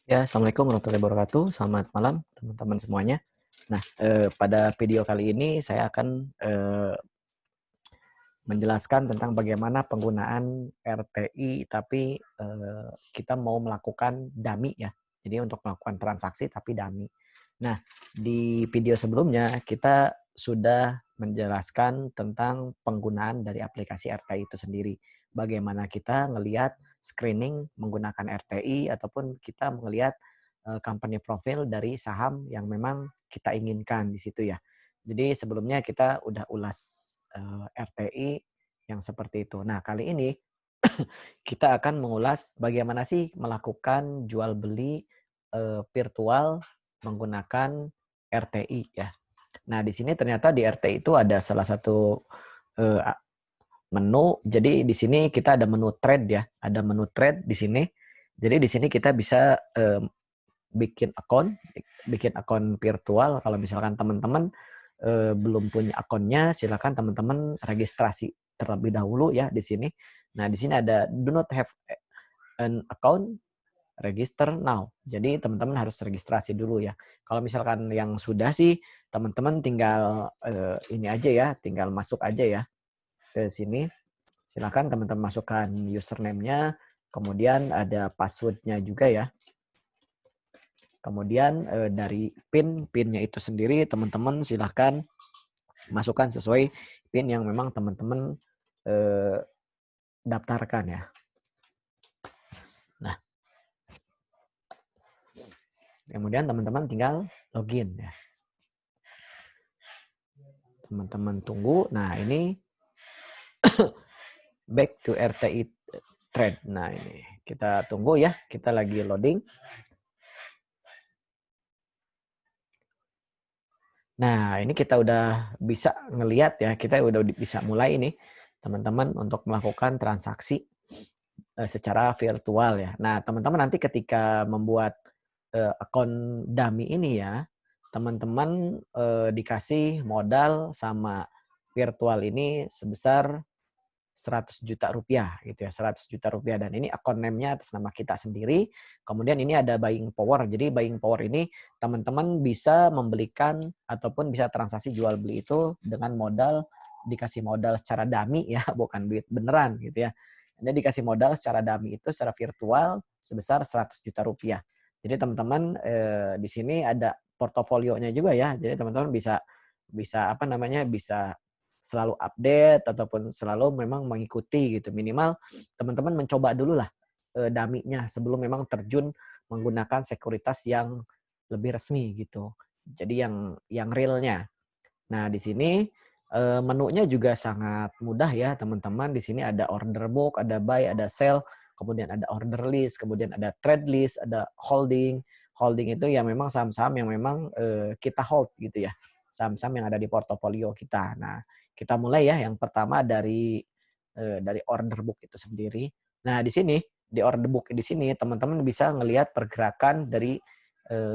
Ya, Assalamualaikum warahmatullahi wabarakatuh. Selamat malam teman-teman semuanya. Nah, pada video kali ini saya akan menjelaskan tentang bagaimana penggunaan RTI tapi kita mau melakukan dummy ya. Jadi untuk melakukan transaksi tapi dummy. Nah, di video sebelumnya kita sudah menjelaskan tentang penggunaan dari aplikasi RTI itu sendiri. Bagaimana kita ngelihat screening menggunakan RTI ataupun kita melihat company profile dari saham yang memang kita inginkan di situ ya. Jadi sebelumnya kita udah ulas RTI yang seperti itu. Nah, kali ini kita akan mengulas bagaimana sih melakukan jual beli virtual menggunakan RTI ya. Nah, di sini ternyata di RTI itu ada salah satu eh, menu. Jadi di sini kita ada menu trade ya, ada menu trade di sini. Jadi di sini kita bisa bikin akun virtual. Kalau misalkan teman-teman belum punya akunnya, silakan teman-teman registrasi terlebih dahulu ya di sini. Nah, di sini ada do not have an account, register now. Jadi teman-teman harus registrasi dulu ya. Kalau misalkan yang sudah sih, teman-teman tinggal ini aja ya, tinggal masuk aja ya ke sini. Silakan teman-teman masukkan username-nya, kemudian ada password-nya juga ya. Kemudian dari PIN-nya itu sendiri teman-teman silahkan masukkan sesuai PIN yang memang teman-teman daftarkan ya. Nah, kemudian teman-teman tinggal login ya. Teman-teman tunggu. Nah, ini back to RTI trade. Nah, ini kita tunggu ya. Kita lagi loading. Nah, ini kita udah bisa ngelihat ya, kita udah bisa mulai nih teman-teman untuk melakukan transaksi secara virtual ya. Nah, teman-teman nanti ketika membuat akun dummy ini ya, teman-teman dikasih modal sama virtual ini sebesar 100 juta rupiah gitu ya, 100 juta rupiah, dan ini akun name-nya atas nama kita sendiri. Kemudian ini ada buying power. Jadi buying power ini teman-teman bisa membelikan ataupun bisa transaksi jual beli itu dengan modal, dikasih modal secara dummy ya, bukan duit beneran gitu ya. Jadi dikasih modal secara dummy itu secara virtual sebesar 100 juta rupiah. Jadi teman-teman di sini ada portofolionya juga ya. Jadi teman-teman bisa bisa apa namanya bisa selalu update ataupun selalu memang mengikuti gitu. Minimal teman-teman mencoba dulu lah dummy-nya sebelum memang terjun menggunakan sekuritas yang lebih resmi gitu. Jadi yang realnya. Nah, di sini menunya juga sangat mudah ya, teman-teman. Di sini ada order book, ada buy, ada sell, kemudian ada order list, kemudian ada trade list, ada holding. Holding itu ya memang saham-saham yang memang kita hold gitu ya. Saham-saham yang ada di portofolio kita. Nah, kita mulai ya. Yang pertama dari order book itu sendiri. Nah, di sini di order book di sini teman-teman bisa ngelihat pergerakan dari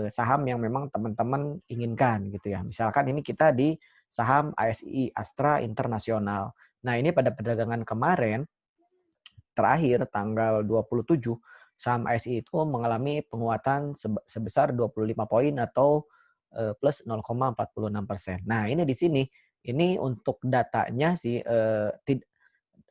saham yang memang teman-teman inginkan gitu ya. Misalkan ini kita di saham ASI, Astra Internasional. Nah, ini pada perdagangan kemarin terakhir tanggal 27 saham ASI itu mengalami penguatan sebesar 25 poin atau plus 0,46%. Nah, ini di sini ini untuk datanya sih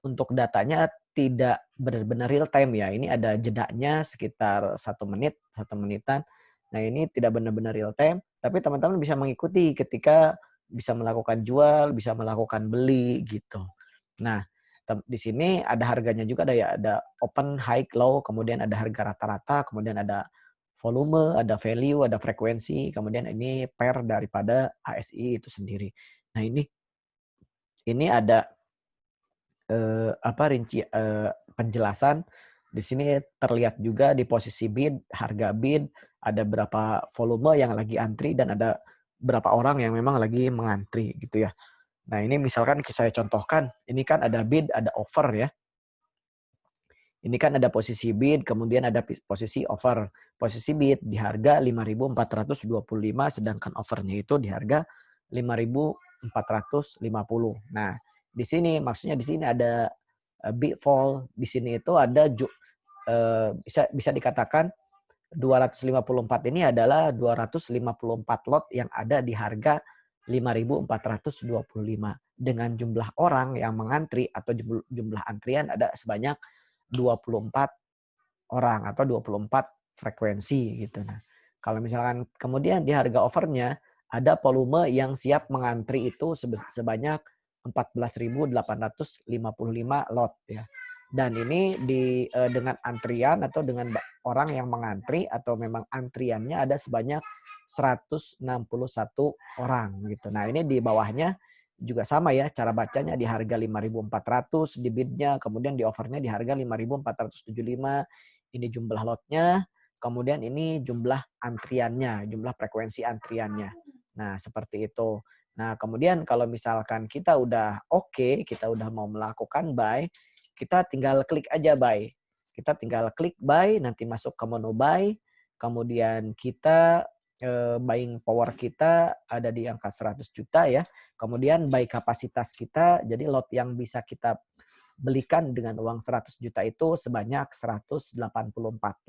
untuk datanya tidak benar-benar real time ya. Ini ada jedanya sekitar 1 menit, 1 menitan. Nah, ini tidak benar-benar real time, tapi teman-teman bisa mengikuti ketika bisa melakukan jual, bisa melakukan beli gitu. Nah, di sini ada harganya juga, ada ya, ada open, high, low, kemudian ada harga rata-rata, kemudian ada volume, ada value, ada frekuensi, kemudian ini pair daripada ASI itu sendiri. Nah, ini ada penjelasan. Di sini terlihat juga di posisi bid, harga bid, ada berapa volume yang lagi antri dan ada berapa orang yang memang lagi mengantri gitu ya. Nah, ini misalkan saya contohkan, ini kan ada bid, ada offer ya. Ini kan ada posisi bid, kemudian ada posisi offer. Posisi bid di harga 5.425, sedangkan offernya itu di harga 5.450. Nah, di sini maksudnya di sini ada bid fall, di sini itu ada bisa dikatakan 254 ini adalah 254 lot yang ada di harga 5.425 dengan jumlah orang yang mengantri atau jumlah antrian ada sebanyak 24 orang atau 24 frekuensi gitu. Nah, kalau misalkan kemudian di harga offernya ada volume yang siap mengantri itu sebanyak 14.855 lot ya. Dan ini dengan antrian atau dengan orang yang mengantri atau memang antriannya ada sebanyak 161 orang gitu. Nah, ini di bawahnya juga sama ya cara bacanya di harga 5.400 di bidnya, kemudian di offernya di harga 5.475. Ini jumlah lotnya, kemudian ini jumlah antriannya, jumlah frekuensi antriannya. Nah, seperti itu. Nah, kemudian kalau misalkan kita udah oke, kita udah mau melakukan buy, kita tinggal klik aja buy. Kita tinggal klik buy, nanti masuk ke menu buy, kemudian kita buying power kita ada di angka 100 juta ya. Kemudian buy kapasitas kita, jadi lot yang bisa kita belikan dengan uang 100 juta itu sebanyak 184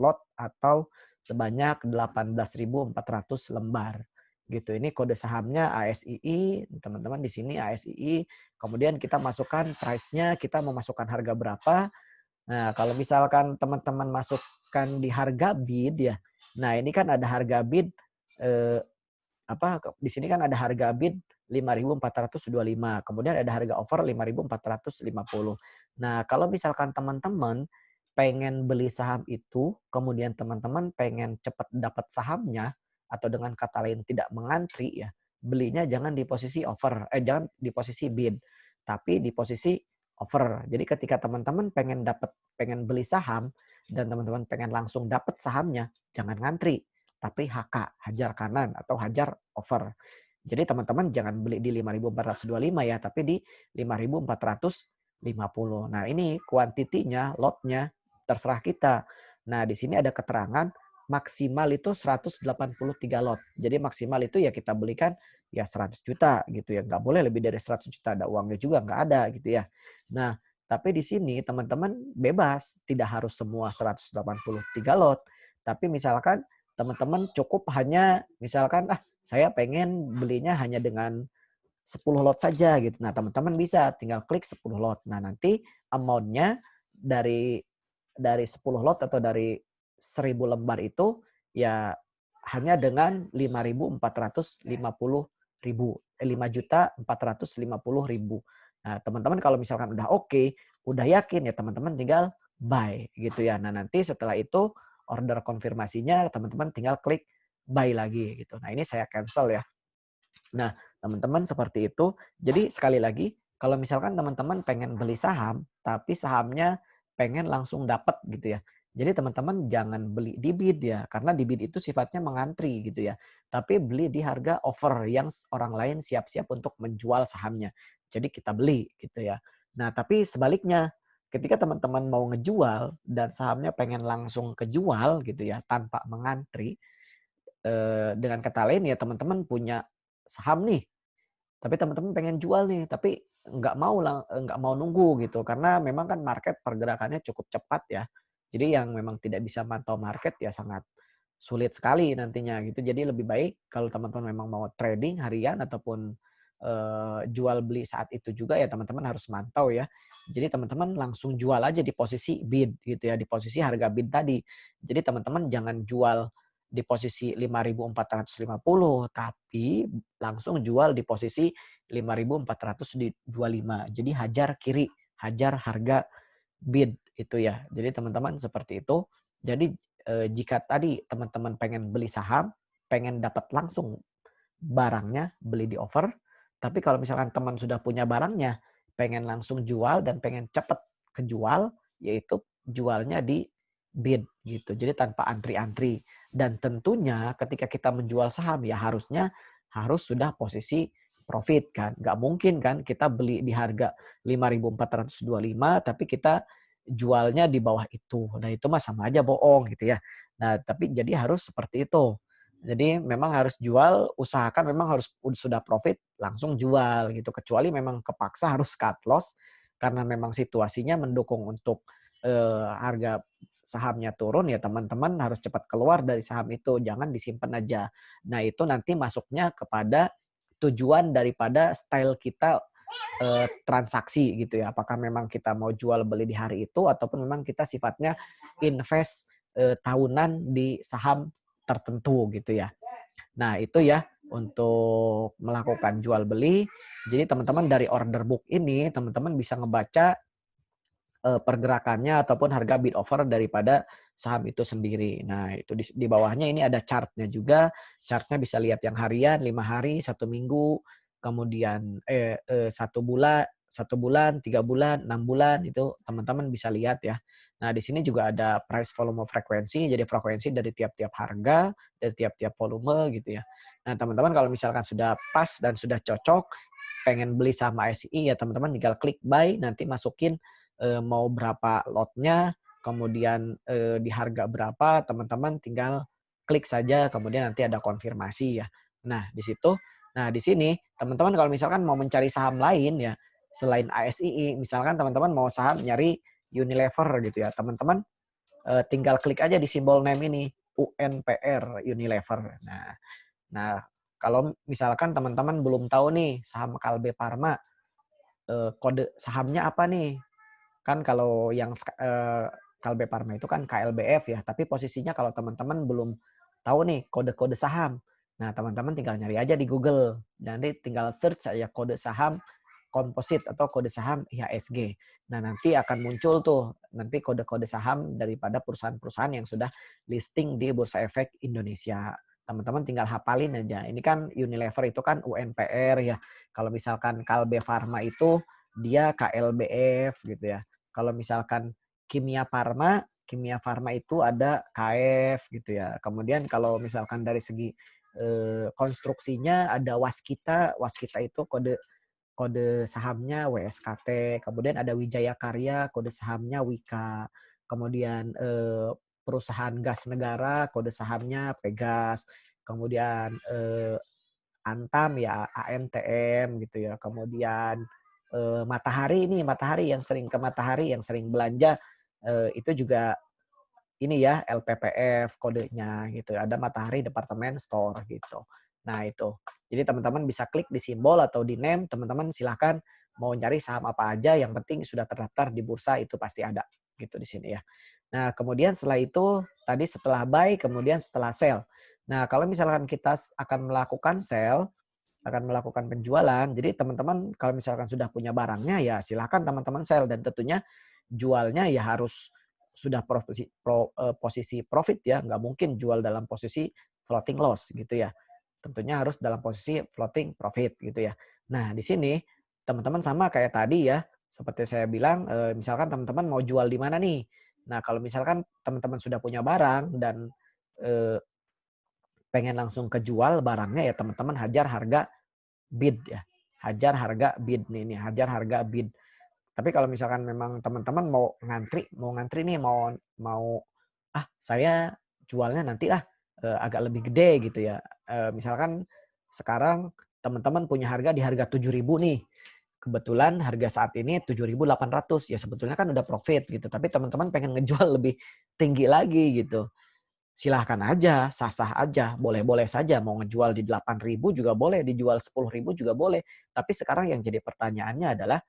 lot atau sebanyak 18.400 lembar. Gitu. Ini kode sahamnya ASII, teman-teman di sini ASII. Kemudian kita masukkan price-nya, kita mau masukkan harga berapa. Nah, kalau misalkan teman-teman masukkan di harga bid ya. Nah, ini kan ada harga bid di sini kan ada harga bid 5.425, kemudian ada harga offer 5.450. Nah, kalau misalkan teman-teman pengen beli saham itu, kemudian teman-teman pengen cepat dapat sahamnya atau dengan kata lain tidak mengantri ya, belinya jangan di posisi offer, jangan di posisi bid, tapi di posisi offer. Jadi ketika teman-teman pengen beli saham dan teman-teman pengen langsung dapat sahamnya, jangan ngantri tapi HK, hajar kanan atau hajar over. Jadi teman-teman jangan beli di 5.425 ya, tapi di 5.450. Nah, ini kuantitinya, lotnya terserah kita. Nah, di sini ada keterangan maksimal itu 183 lot. Jadi maksimal itu ya kita belikan ya 100 juta gitu ya. Nggak boleh lebih dari 100 juta, ada uangnya juga nggak ada gitu ya. Nah, tapi di sini teman-teman bebas, tidak harus semua 183 lot. Tapi misalkan teman-teman cukup hanya misalkan saya pengen belinya hanya dengan 10 lot saja gitu. Nah, teman-teman bisa tinggal klik 10 lot. Nah, nanti amount-nya dari 10 lot atau dari 1.000 lembar itu ya hanya dengan 5.450.000. Nah, teman-teman kalau misalkan udah oke, udah yakin ya teman-teman tinggal buy gitu ya. Nah, nanti setelah itu order konfirmasinya teman-teman tinggal klik buy lagi gitu. Nah, ini saya cancel ya. Nah, teman-teman seperti itu. Jadi sekali lagi, kalau misalkan teman-teman pengen beli saham, tapi sahamnya pengen langsung dapat gitu ya. Jadi teman-teman jangan beli di bid ya, karena di bid itu sifatnya mengantri gitu ya. Tapi beli di harga offer yang orang lain siap-siap untuk menjual sahamnya. Jadi kita beli gitu ya. Nah, tapi sebaliknya, ketika teman-teman mau ngejual dan sahamnya pengen langsung kejual gitu ya, tanpa mengantri, dengan kata lain ya teman-teman punya saham nih, tapi teman-teman pengen jual nih, tapi nggak mau nunggu gitu, karena memang kan market pergerakannya cukup cepat ya. Jadi yang memang tidak bisa mantau market ya sangat sulit sekali nantinya gitu. Jadi lebih baik kalau teman-teman memang mau trading harian ataupun jual beli saat itu juga ya teman-teman harus mantau ya. Jadi teman-teman langsung jual aja di posisi bid gitu ya, di posisi harga bid tadi. Jadi teman-teman jangan jual di posisi 5.450 tapi langsung jual di posisi 5.425. Jadi hajar kiri, hajar harga bid itu ya. Jadi teman-teman seperti itu. Jadi jika tadi teman-teman pengen beli saham, pengen dapat langsung barangnya, beli di offer. Tapi kalau misalkan teman sudah punya barangnya, pengen langsung jual dan pengen cepet kejual, yaitu jualnya di bid gitu. Jadi tanpa antri-antri. Dan tentunya ketika kita menjual saham ya harusnya harus sudah posisi profit kan. Nggak mungkin kan kita beli di harga 5.425 tapi kita jualnya di bawah itu. Nah itu mah sama aja bohong gitu ya. Nah tapi jadi harus seperti itu. Jadi memang harus jual, usahakan memang harus sudah profit langsung jual gitu. Kecuali memang kepaksa harus cut loss karena memang situasinya mendukung untuk harga sahamnya turun ya teman-teman harus cepat keluar dari saham itu, jangan disimpan aja. Nah, itu nanti masuknya kepada tujuan daripada style kita transaksi gitu ya. Apakah memang kita mau jual beli di hari itu ataupun memang kita sifatnya invest tahunan di saham tertentu gitu ya. Nah, itu ya untuk melakukan jual beli. Jadi teman-teman dari order book ini teman-teman bisa ngebaca pergerakannya ataupun harga bid offer daripada saham itu sendiri. Nah, itu di bawahnya ini ada chartnya juga. Chartnya bisa lihat yang harian, 5 hari, 1 minggu, kemudian 1 bulan, 3 bulan, 6 bulan itu teman-teman bisa lihat ya. Nah, di sini juga ada price volume frekuensi, jadi frekuensi dari tiap-tiap harga, dari tiap-tiap volume gitu ya. Nah, teman-teman kalau misalkan sudah pas dan sudah cocok pengen beli saham ASI ya teman-teman tinggal klik buy, nanti masukin mau berapa lotnya, kemudian di harga berapa, teman-teman tinggal klik saja, kemudian nanti ada konfirmasi ya. Nah, di situ, nah di sini teman-teman kalau misalkan mau mencari saham lain ya, selain ASII, misalkan teman-teman mau saham nyari Unilever gitu ya, teman-teman tinggal klik aja di simbol name ini, UNPR, Unilever. Nah, kalau misalkan teman-teman belum tahu nih saham Kalbe Farma, kode sahamnya apa nih? Kan kalau yang Kalbe Farma itu kan KLBF ya, tapi posisinya kalau teman-teman belum tahu nih kode-kode saham. Nah, teman-teman tinggal nyari aja di Google. Nanti tinggal search aja kode saham komposit atau kode saham IHSG. Nah, nanti akan muncul tuh nanti kode-kode saham daripada perusahaan-perusahaan yang sudah listing di Bursa Efek Indonesia. Teman-teman tinggal hafalin aja. Ini kan Unilever itu kan UNPR ya. Kalau misalkan Kalbe Farma itu dia KLBF gitu ya. Kalau misalkan Kimia Farma itu ada KF gitu ya. Kemudian kalau misalkan dari segi konstruksinya ada Waskita. Waskita itu kode kode sahamnya WSKT, kemudian ada Wijaya Karya, kode sahamnya WIKA, kemudian perusahaan gas negara, kode sahamnya Pegas, kemudian Antam ya ANTM gitu ya, kemudian Matahari ini Matahari yang sering ke Matahari yang sering belanja itu juga ini ya LPPF kodenya gitu. Ada Matahari Departemen Store gitu. Nah itu. Jadi teman-teman bisa klik di simbol atau di name. Teman-teman silahkan mau nyari saham apa aja. Yang penting sudah terdaftar di bursa itu pasti ada gitu di sini ya. Nah kemudian setelah itu tadi setelah buy kemudian setelah sell. Nah kalau misalkan kita akan melakukan sell akan melakukan penjualan. Jadi teman-teman kalau misalkan sudah punya barangnya ya silahkan teman-teman sell dan tentunya jualnya ya harus sudah posisi profit ya, nggak mungkin jual dalam posisi floating loss gitu ya. Tentunya harus dalam posisi floating profit gitu ya. Nah di sini teman-teman sama kayak tadi ya, seperti saya bilang misalkan teman-teman mau jual di mana nih. Nah kalau misalkan teman-teman sudah punya barang dan eh, pengen langsung kejual barangnya ya teman-teman hajar harga bid ya. Hajar harga bid nih, hajar harga bid. Tapi kalau misalkan memang teman-teman mau ngantri nih, mau mau saya jualnya nanti lah agak lebih gede gitu ya. Misalkan sekarang teman-teman punya harga di harga 7.000 nih. Kebetulan harga saat ini 7.800 ya sebetulnya kan udah profit gitu. Tapi teman-teman pengen ngejual lebih tinggi lagi gitu. Silahkan aja, sah-sah aja, boleh-boleh saja. Mau ngejual di 8.000 juga boleh, dijual 10.000 juga boleh. Tapi sekarang yang jadi pertanyaannya adalah,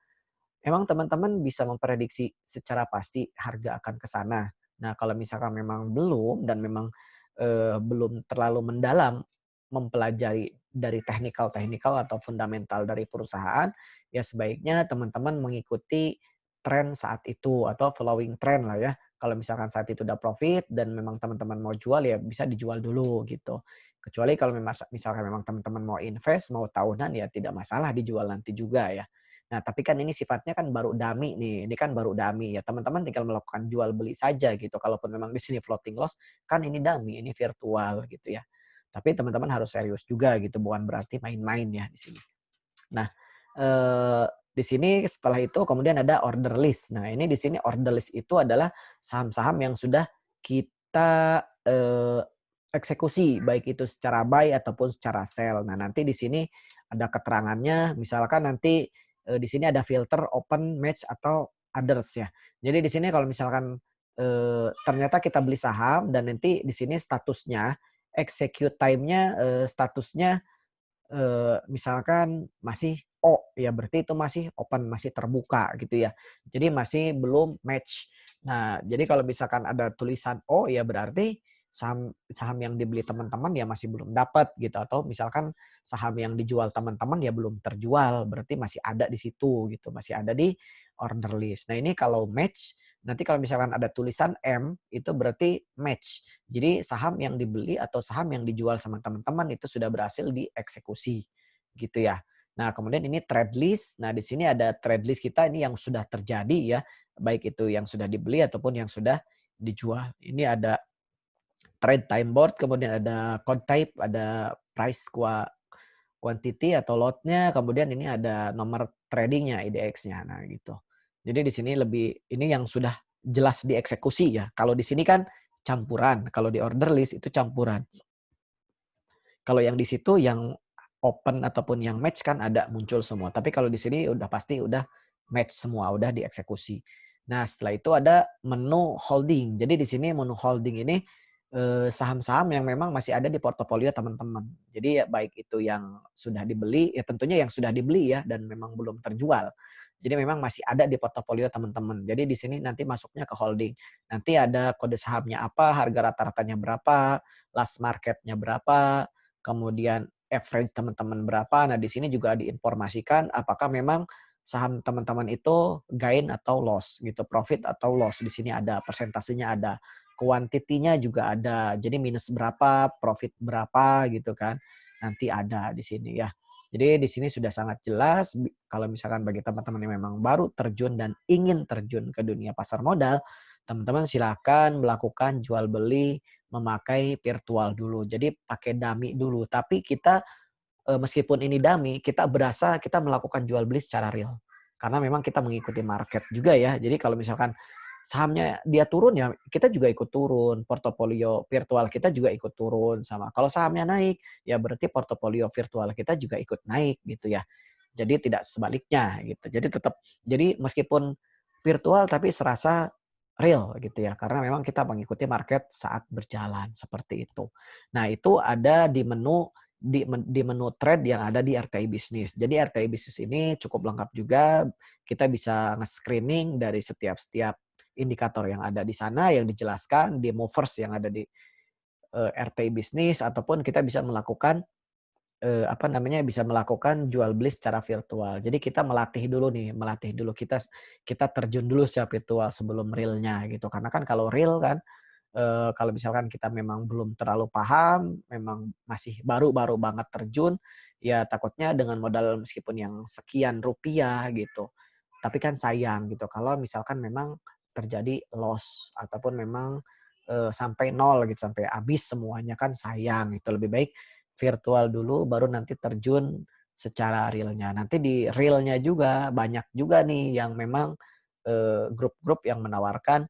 emang teman-teman bisa memprediksi secara pasti harga akan ke sana? Nah, kalau misalkan memang belum dan memang belum terlalu mendalam mempelajari dari teknikal-teknikal atau fundamental dari perusahaan, ya sebaiknya teman-teman mengikuti tren saat itu atau following trend lah ya. Kalau misalkan saat itu udah profit dan memang teman-teman mau jual ya bisa dijual dulu gitu. Kecuali kalau misalkan memang teman-teman mau invest, mau tahunan ya tidak masalah dijual nanti juga ya. Nah, tapi kan ini sifatnya kan baru dummy nih. Ini kan baru dummy ya. Teman-teman tinggal melakukan jual beli saja gitu. Kalaupun memang di sini floating loss, kan ini dummy, ini virtual gitu ya. Tapi teman-teman harus serius juga gitu, bukan berarti main-main ya di sini. Nah, di sini setelah itu kemudian ada order list. Nah, ini di sini order list itu adalah saham-saham yang sudah kita eksekusi baik itu secara buy ataupun secara sell. Nah, nanti di sini ada keterangannya, misalkan nanti di sini ada filter open, match atau others ya. Jadi di sini kalau misalkan ternyata kita beli saham dan nanti di sini statusnya, execute time-nya, statusnya misalkan masih O, ya berarti itu masih open, masih terbuka gitu ya. Jadi masih belum match. Nah, jadi kalau misalkan ada tulisan O, ya berarti saham saham yang dibeli teman-teman ya masih belum dapat gitu. Atau misalkan saham yang dijual teman-teman ya belum terjual, berarti masih ada di situ gitu, masih ada di order list. Nah, ini kalau match, nanti kalau misalkan ada tulisan M, itu berarti match. Jadi saham yang dibeli atau saham yang dijual sama teman-teman itu sudah berhasil dieksekusi gitu ya. Nah, kemudian ini trade list. Nah, di sini ada trade list kita ini yang sudah terjadi ya, baik itu yang sudah dibeli ataupun yang sudah dijual. Ini ada trade time board, kemudian ada code type, ada price quantity atau lotnya, kemudian ini ada nomor tradingnya, IDX-nya. Nah, gitu. Jadi di sini lebih ini yang sudah jelas dieksekusi ya. Kalau di sini kan campuran, kalau di order list itu campuran. Kalau yang di situ yang open ataupun yang match kan ada muncul semua. Tapi kalau di sini udah pasti udah match semua, udah dieksekusi. Nah, setelah itu ada menu holding. Jadi di sini menu holding ini saham-saham yang memang masih ada di portofolio teman-teman. Jadi ya baik itu yang sudah dibeli, ya tentunya yang sudah dibeli ya dan memang belum terjual. Jadi memang masih ada di portofolio teman-teman. Jadi di sini nanti masuknya ke holding. Nanti ada kode sahamnya apa, harga rata-ratanya berapa, last marketnya berapa, kemudian average teman-teman berapa. Nah, di sini juga diinformasikan apakah memang saham teman-teman itu gain atau loss gitu, profit atau loss. Di sini ada persentasenya ada. Kuantitinya juga ada. Jadi minus berapa, profit berapa gitu kan. Nanti ada di sini ya. Jadi di sini sudah sangat jelas kalau misalkan bagi teman-teman yang memang baru terjun dan ingin terjun ke dunia pasar modal, teman-teman silakan melakukan jual beli memakai virtual dulu. Jadi pakai dummy dulu. Tapi kita meskipun ini dummy, kita berasa kita melakukan jual beli secara real. Karena memang kita mengikuti market juga ya. Jadi kalau misalkan sahamnya dia turun ya kita juga ikut turun. Portofolio virtual kita juga ikut turun sama. Kalau sahamnya naik ya berarti portofolio virtual kita juga ikut naik gitu ya. Jadi tidak sebaliknya gitu. Jadi meskipun virtual tapi serasa real gitu ya. Karena memang kita mengikuti market saat berjalan seperti itu. Nah, itu ada di menu trade yang ada di RTI Bisnis. Jadi RTI Bisnis ini cukup lengkap juga. Kita bisa nge-screening dari setiap indikator yang ada di sana yang dijelaskan di movers yang ada di RTI Bisnis ataupun kita bisa melakukan bisa melakukan jual beli secara virtual. Jadi kita melatih dulu kita terjun dulu secara virtual sebelum realnya gitu. Karena kan kalau real kan kalau misalkan kita memang belum terlalu paham, memang masih baru-baru banget terjun, ya takutnya dengan modal meskipun yang sekian rupiah gitu, tapi kan sayang gitu kalau misalkan memang terjadi loss ataupun memang, sampai nol gitu, sampai habis semuanya kan sayang gitu. Lebih baik virtual dulu baru nanti terjun secara realnya. Nanti di realnya juga banyak juga nih yang memang, grup-grup yang menawarkan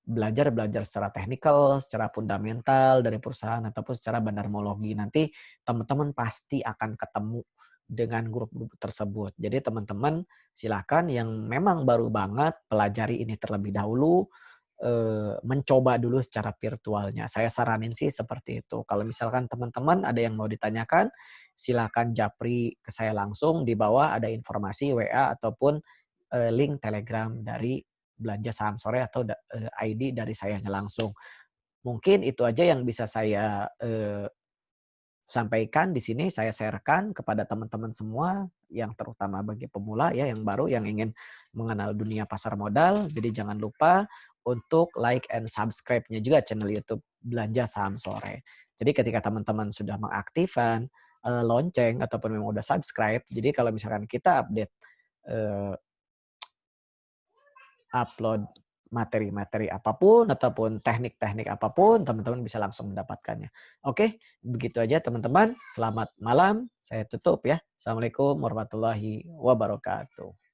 belajar secara teknikal, secara fundamental dari perusahaan ataupun secara bandarmologi. Nanti teman-teman pasti akan ketemu dengan grup-grup tersebut. Jadi teman-teman silakan yang memang baru banget pelajari ini terlebih dahulu, mencoba dulu secara virtualnya. Saya saranin sih seperti itu. Kalau misalkan teman-teman ada yang mau ditanyakan, silakan japri ke saya langsung. Di bawah ada informasi WA ataupun link Telegram dari Belanja Saham Sore atau ID dari sayanya langsung. Mungkin itu aja yang bisa saya sampaikan di sini, saya share-kan kepada teman-teman semua yang terutama bagi pemula ya yang baru yang ingin mengenal dunia pasar modal. Jadi jangan lupa untuk like and subscribe-nya juga channel YouTube Belanja Saham Sore. Jadi ketika teman-teman sudah mengaktifkan lonceng ataupun memang udah subscribe, jadi kalau misalkan kita update eh, upload materi-materi apapun ataupun teknik-teknik apapun, teman-teman bisa langsung mendapatkannya. Oke, begitu aja teman-teman. Selamat malam. Saya tutup ya. Assalamualaikum warahmatullahi wabarakatuh.